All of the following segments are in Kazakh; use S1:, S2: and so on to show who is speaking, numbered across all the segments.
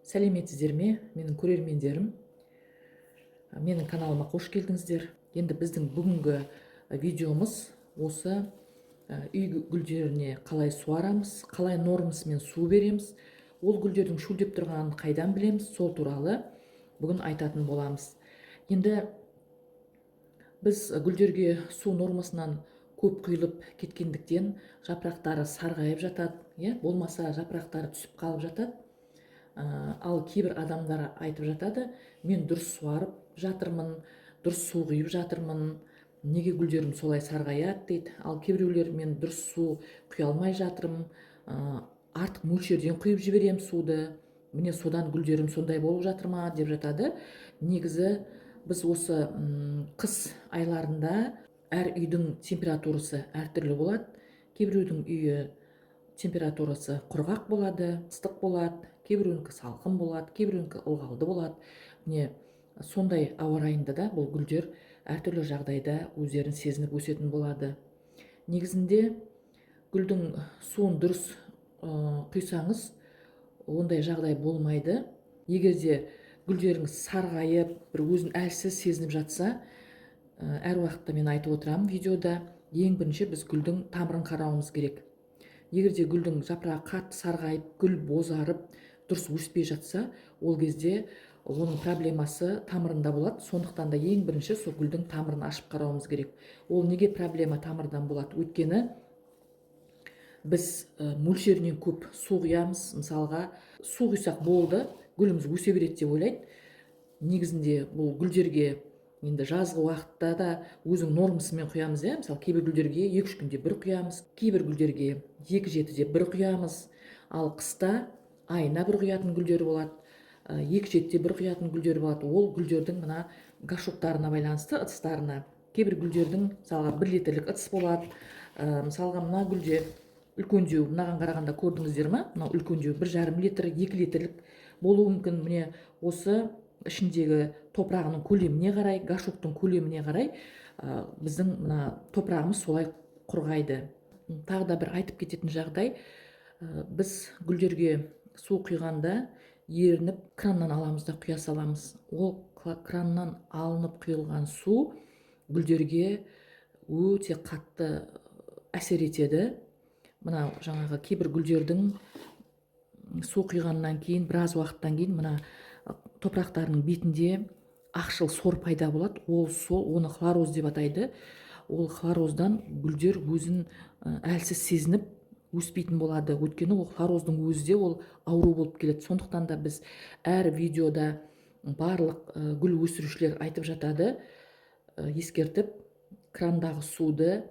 S1: Сәлеметсіздер ме, менің көрермендерім? Менің каналыма қош келдіңіздер. Енді біздің бүгінгі видеомыз осы үй гүлдеріне қалай суарамыз, қалай нормасымен су береміз, ол гүлдердің шөлдеп тұрғанын қайдан білеміз, сол туралы бүгін айтатын боламыз. Енді біз гүлдерге су нормасынан көп құйылып кеткендіктен жапырақтары сарғайып жатады, болмаса жапырақтары түсіп қалып жатады. Ал кейбір адамдар айтып жатады, мен дұрыс суарып жатырмын, дұрыс су құйып жатырмын, неге гүлдерім солай сарғаяды дейді. Ал кейбіреулер мен дұрыс су құя алмай жатырмын, артық мөлшерден құйып жіберем суды, міне содан гүлдерім сондай болып жатыр ма деп жатады. Негізі біз осы қыс айларында әр үйдің температурасы әртүрлі болады. Кейбіреудің үйі температурасы құрғақ болады, ыстық болады, кейбіреуінікі салқын болады, кейбіреуінікі ылғалды болады. Міне сондай ауа райында да бұл гүлдер әртүрлі жағдайда өздерін сезініп өсетін болады. Негізінде гүлдің суын дұрыс құйсаңыз, ондай жағдай болмайды. Егерде гүлдеріңіз сарғайып, бір өзін әлсіз сезініп жатса, әр уақытта мен айтып отырамын видеода, ең бірінші біз гүлдің тамырын қарауымыз керек. Егерде гүлдің жапырағы қатты сарғайып, гүл бозарып, дұрыс өспей жатса, ол кезде оның проблемасы тамырында болады. Сондықтан да ең бірінші сол гүлдің тамырын ашып қарауымыз керек. Ол неге проблема тамырдан болады? Өйткені біз мөлшерінен көп су құямыз. Мысалға, су құйсақ болды, гүліміз өсе береді деп ойлайды. Негізінде бұл гүлдерге енді жазғы уақытта да өзің нормасымен құямыз, мысалы кейбір гүлдерге 2-3 күнде бір құямыз, кейбір гүлдерге 2-7-де бір құямыз. Ал қыста айына бір құятын гүлдер болады, 2-7-де бір құятын гүлдер болады. Ол гүлдердің мына горшоктарына байланысты, ыдыстарына. Кейбір гүлдердің мысалға 1 литрлік ыдыс болады. Мысалға мына гүлде үлкендеу, мынаған қарағанда көрдіңіздер ме? Мынау үлкендеу 1,5 литр, 2 литрлік болуы мүмкін. Міне осы ішіндегі топырағының көлеміне қарай, горшоктың көлеміне қарай біздің мына топырағымыз солай құрғайды. Тағы да бір айтып кететін жағдай, біз гүлдерге су құйғанда ерініп краннан аламыз да құя саламыз. Ол краннан алынып құйылған су гүлдерге өте қатты әсер етеді. Мына жаңағы кейбір гүлдердің су құйғаннан кейін, біраз уақыттан кейін мына топырақтарының бетінде ақшыл сор пайда болады. Ол сор, оны хлороз деп атайды. Ол хлороздан гүлдер өзін әлсіз сезініп өспейтін болады. Өйткені ол хлороздың өзі де ол ауру болып келеді. Сондықтан да біз әр видеода барлық гүл өсірушілер айтып жатады, ескертіп, крандағы суды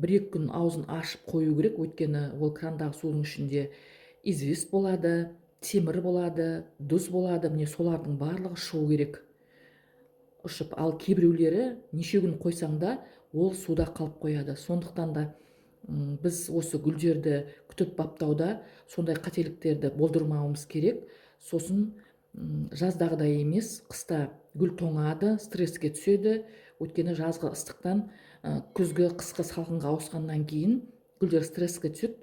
S1: 1-2 күн аузын ашып қою керек. Өйткені ол крандағы судың ішінде извест болады, темір болады, тұз болады. Міне солардың барлығы шығу керек, ұшып. Ал кейбіреулері неше күн қойсаң да ол суда қалып қояды. Сондықтан да біз осы гүлдерді күтіп баптауда сондай қателіктерді болдырмауымыз керек. Сосын жаздағыдай емес, қыста гүл тоңады, стресске түседі. Өйткені жазғы ыстықтан күзгі қысқы салқынға ауысқаннан кейін гүлдер стресске түседі.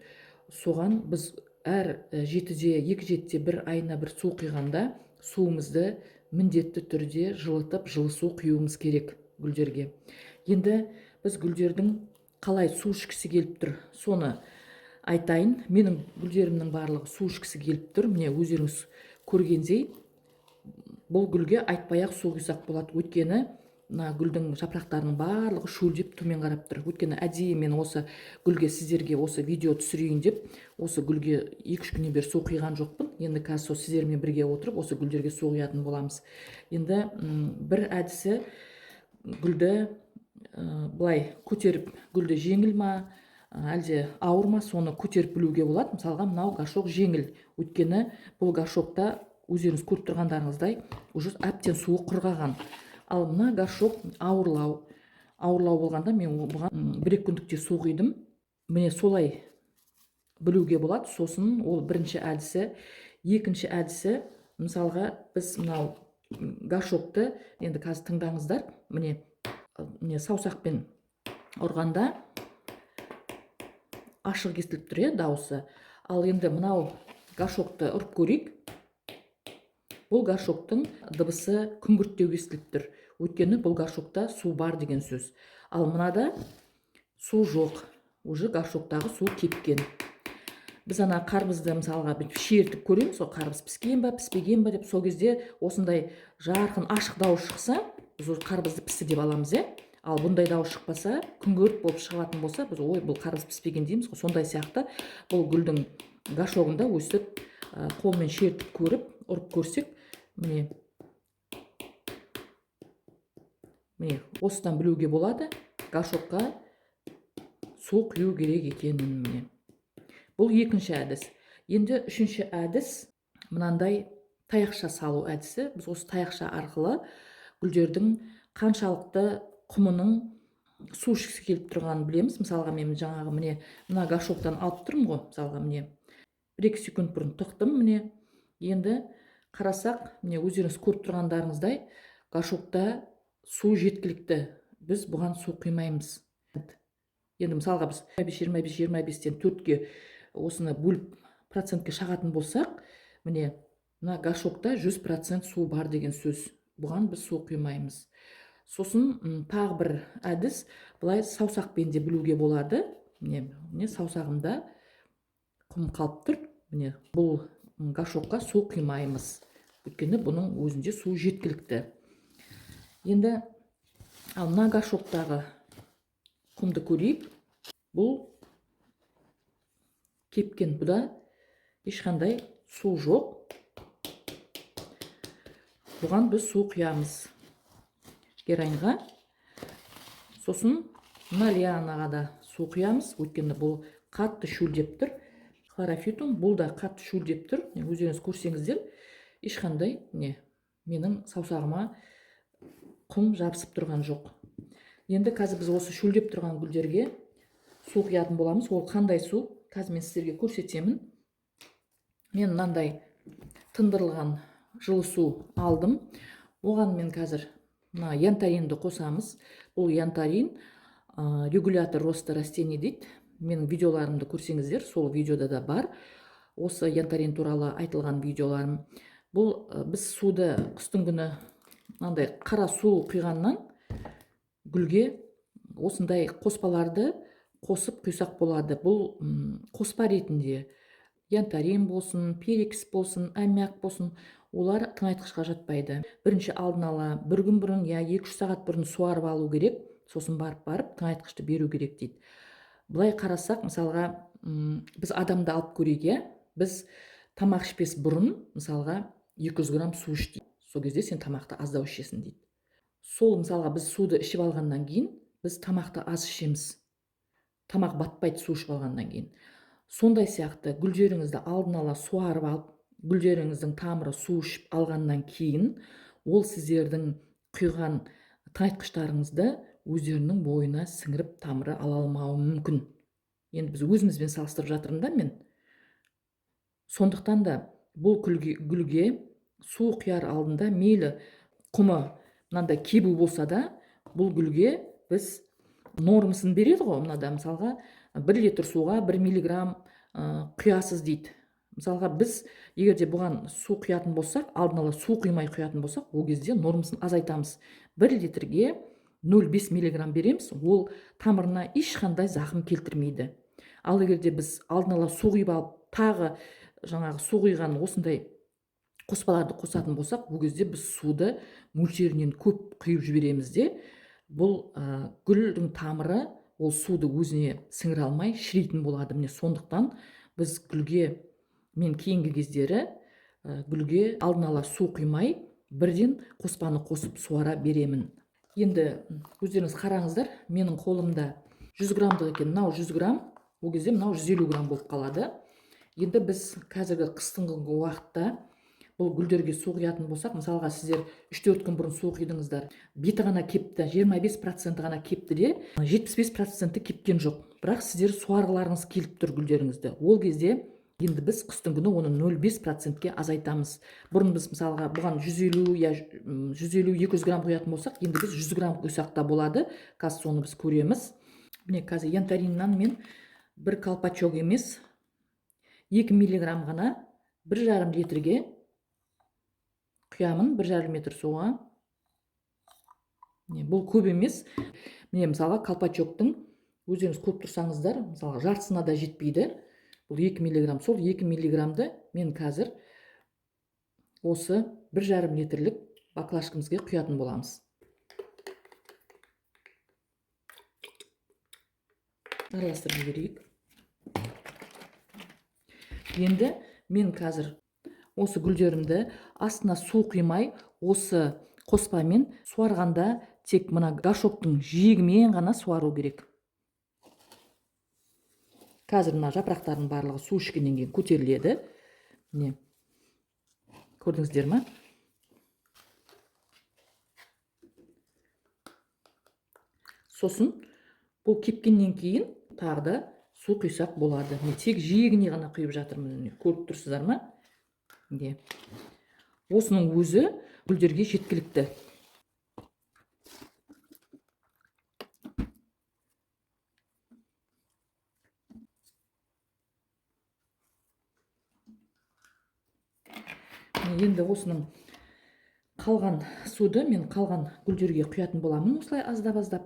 S1: Соған біз әр 2-7-де бір айына бір су құйғанда суымызды міндетті түрде жылытып, жылы су құюымыз керек гүлдерге. Енді біз гүлдердің қалай су ішкісі келіп тұр, соны айтайын. Менің гүлдерімнің барлығы су ішкісі келіп тұр. Міне өздеріңіз көргендей, бұл гүлге айтпай-ақ су құйсақ болады. Өйткені мына гүлдің жапырақтарының барлығы шөлдеп төмен қарап тұр. Өйткені әдейі мен осы гүлге сіздерге осы видео түсірейін деп, осы гүлге 2-3 күннен бері су құйған жоқпын. Енді қазір сол сіздермен бірге отырып, осы гүлдерге су құятын боламыз. Енді бір әдісі, гүлді былай көтеріп, гүлді жеңіл ма, әлде ауыр ма, соны көтеріп білуге болады. Мысалға, мынау горшок жеңіл. Өйткені бұл горшокта өздеріңіз көріп тұрғандарыңыздай уже әбден суы құрғаған. Ал мына горшок ауырлау болғанда мен бұған 1-2 күндікте су құйдым. Міне солай білуге болады. Сосын ол бірінші әдісі. Екінші әдісі, мысалға, біз мынау горшокты, енді қазір тыңдаңыздар, міне саусақпен ұрғанда ашық естіліп тұр, дауысы. Ал енді мынау горшокты ұрып көрейік. бұл горшоктың дыбысы күңгірттеу естіліп тұр. Өйткені бұл горшокта су бар деген сөз. Ал мынада су жоқ. Уже горшоктағы су кепкен. Біз ана қарбызды мысалға шертіп көреміз, сол қарбыз піскен ба, піспеген ба деп, сол кезде осындай жарқын ашық дауыс шықса, біз ол қарбызды пісті деп аламыз, Ал бұндай дауыс шықпаса, күңгірт болып шығатын болса, біз ой, бұл қарбыз піспеген дейміз. Сондай сияқты бұл гүлдің горшогында өстіп қолмен шертіп көріп, ұрып көрсек, міне осыдан білуге болады, горшокқа су құю керек екенін. Міне бұл екінші әдіс. Енді үшінші әдіс мынандай таяқша салу әдісі. Біз осы таяқша арқылы гүлдердің қаншалықты құмының су ішкісі келіп тұрғанын білеміз. Мысалға мен жаңағы мына горшоктан алып тұрмын ғой. Мысалға 1-2 секунд бұрын тықтым. Енді қарасақ, өздеріңіз көріп тұрғандарыңыздай, горшокта су жеткілікті. Біз бұған су құймаймыз. Енді мысалға біз 25-25-25-тен 4-ге осыны бөліп процентке шағатын болсақ, мына горшокта 100% су бар деген сөз. Бұған біз су құймаймыз. Сосын тағы бір әдіс, бұлай саусақпен де білуге болады. Саусағымда құм қалып тұр. Бұл горшокқа су құймаймыз. Өйткені бұның өзінде су жеткілікті. Енді ал мына горшоктағы құмды көрейік. Бұл кепкен, бұда ешқандай су жоқ. Бұған біз су құямыз гераньға. Сосын мына лианаға да су құямыз. Өйткені бұл қатты шөлдеп тұр. Хлорофитум бұл да қатты шөлдеп тұр. Өздеріңіз көрсеңіздер, ешқандай менің саусағыма құм жабысып тұрған жоқ. Енді қазір біз осы шөлдеп тұрған гүлдерге су құятын боламыз. Ол қандай су? Қазір мен сіздерге көрсетемін. Мен мынандай тындырылған жылы су алдым. Оған мен қазір мына янтаринді қосамыз. Бұл янтарин регулятор роста растений дейді. Менің видеоларымды көрсеңіздер, сол видеода да бар. Осы янтарин туралы айтылған видеоларым. Бұл біз суды қыстың күні мынандай қара су құйғаннан гүлге осындай қоспаларды қосып құйсақ болады. Бұл қоспа ретінде янтарин болсын, перекс болсын, аммиак болсын, олар тыңайтқышқа жатпайды. Бірінші алдын ала 1 күн бұрын, 2-3 сағат бұрын суарып алу керек, сосын барып тыңайтқышты беру керек дейді. Бұлай қарасақ, мысалға, біз адамды алып көрейік, біз тамақ ішпес бұрын, мысалға, 200 грамм су іш дейді. Сол кезде сен тамақты аздау ішесің дейді. Сол мысалға біз суды ішіп алғаннан кейін, біз тамақты аз ішеміз. Тамақ батпайды су ішіп алғаннан кейін. Сондай сияқты гүлдеріңізді алдын ала суарып алып, гүлдеріңіздің тамыры су ішіп алғаннан кейін, ол сіздердің құйған тыңайтқыштарыңызды өздерінің бойына сіңіріп тамыры ала алмауы мүмкін. Енді біз өзімізбен салыстырып жатырмын да мен. Сондықтан да бұл гүлге су құяр алдында мейлі құмы мынандай кебу болса да, бұл гүлге біз нормасын береді ғой. Мынада мысалға 1 литр суға 1 миллиграмм құясыз дейді. Мысалға біз егерде бұған су құятын болсақ, алдын ала су құймай құятын болсақ, ол кезде нормасын азайтамыз. 1 литрге 0,5 миллиграмм береміз, ол тамырына ешқандай зақым келтірмейді. Ал егерде біз алдын ала су құйып алып, тағы жаңағы су құйған осындай қоспаларды қосатын болсақ, бұл кезде біз суды мөлшерінен көп құйып жібереміз де, бұл гүлдің тамыры ол суды өзіне сіңіре алмай шірейтін болады. Сондықтан біз гүлге, мен кейінгі кездері гүлге алдын ала су құймай, бірден қоспаны қосып суара беремін. Енді өздеріңіз қараңыздар, менің қолымда 100 граммдық екен, мынау 100 грамм, ол кезде мынау 150 грамм болып қалады. Енді біз қазіргі қыстыңғы уақытта бұл гүлдерге су құятын болсақ, мысалға сіздер 3-4 күн бұрын су құйдыңыздар, беті ғана кепті, 25% ғана кепті де, 75% кепкен жоқ. Бірақ сіздер суарғыларыңыз келіп тұр гүлдеріңізді. Ол кезде енді біз қыстың күні оны 0,5%-ке азайтамыз. Бұрын біз мысалға бұған 150-200 грамм құятын болсақ, енді біз 100 грамм құйсақ та болады. Қазір соны біз көреміз. Міне қазір янтариннан мен бір колпачок емес, 2 миллиграмм ғана 1,5 литрге құямын 1,5 литр суға. Бұл көп емес. Міне мысалға колпачоктың өздеріңіз көріп тұрсаңыздар, мысалға жартысына да жетпейді. Бұл 2 миллиграмм. Сол 2 миллиграммды мен қазір осы 1,5 литрлік баклажкамызға құятын боламыз. Араластырып жіберейік. Енді мен қазір осы гүлдерімді астына су құймай, осы қоспамен суарғанда тек мына горшоктың жиегімен ғана суару керек. Қазір мына жапырақтардың барлығы су ішкеннен кейін көтеріледі. Міне, көрдіңіздер ме? Сосын бұл кепкеннен кейін тағы да су құйсақ болады. Мен тек жиегіне ғана құйып жатырмын. Көріп тұрсыздар ма? Осының өзі гүлдерге жеткілікті. Енді осының қалған суды мен қалған гүлдерге құятын боламын, осылай аздап-аздап.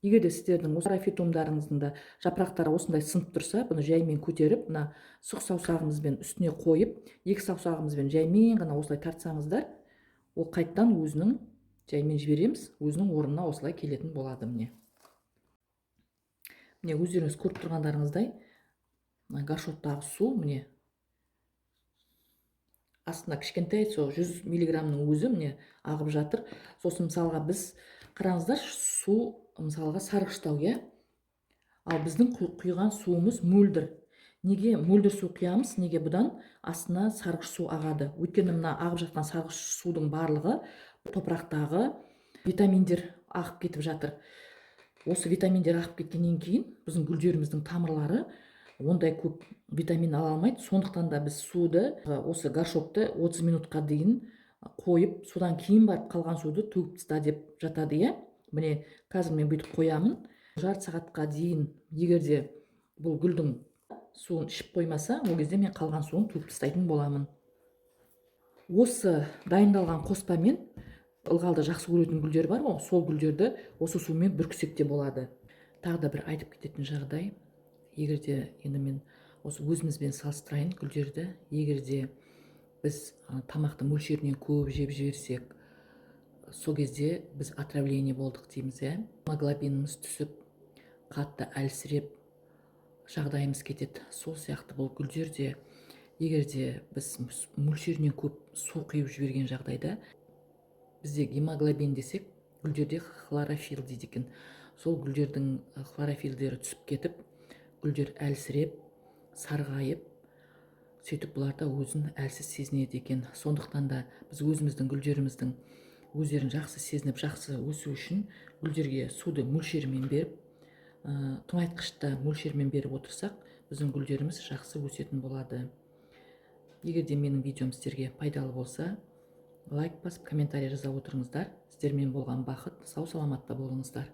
S1: Егер де сіздердің осы фитомдарыңыздың да жапырақтары осындай сынып тұрса, бұны жаймен көтеріп, мына сұқ саусағымызбен үстіне қойып, екі саусағымызбен жаймен ғана осылай тартсаңыздар, ол қайттан өзінің жаймен жібереміз, өзінің орнына осылай келетін болады. Міне өздеріңіз көріп тұрғандарыңыздай, горшоктағы су міне астына кішкентай сол 100 миллиграмның өзі міне ағып жатыр. Сосын мысалға біз қараңыздар, су мысалға сарғыштау, ал біздің құйған суымыз мөлдір. Неге мөлдір су құямыз? Неге бұдан астына сарғыш су ағады? Өйткені мына ағып жатқан сарғыш судың барлығы топырақтағы витаминдер ағып кетіп жатыр. Осы витаминдер ағып кеткеннен кейін біздің гүлдеріміздің тамырлары ондай көп витамин ала алмайды. Сондықтан да біз суды, осы горшокты 30 минутқа дейін қойып, содан кейін барып қалған суды төгіп таста деп жатады. Міне қазір мен бүйтіп қоямын. Жарты сағатқа дейін егерде бұл гүлдің суын ішіп қоймаса, ол кезде мен қалған суын төгіп тастайтын боламын. Осы дайындалған қоспамен ылғалды жақсы көретін гүлдер бар ғой, сол гүлдерді осы сумен бүркісек те болады. Тағы да бір айтып кететін жағдай, егерде енді мен осы өзімізбен салыстырайын гүлдерді, егерде біз тамақты мөлшерінен көп жеп жіберсек, сол кезде біз отравление болдық дейміз. Гемоглобиніміз түсіп, қатты әлсіреп, жағдайымыз кетеді. Сол сияқты бұл гүлдерде, егерде біз мөлшерінен көп су құйып жіберген жағдайда, бізде гемоглобин десек, гүлдерде хлорофилл дейді екен. Сол гүлдердің хлорофиллдері түсіп кетіп, гүлдер әлсіреп, сарғайып, сөйтіп бұларда өзін әлсіз сезінеді екен. Сондықтан да біз өзіміздің гүлдеріміздің өздерін жақсы сезініп, жақсы өсу үшін гүлдерге суды мөлшерімен беріп, тыңайтқышты мөлшерімен беріп отырсақ, біздің гүлдеріміз жақсы өсетін болады. Егер де менің видеом сіздерге пайдалы болса, лайк басып, комментарий жаза отырыңыздар. Сіздермен болған бақыт, сау саламатта болыңыздар.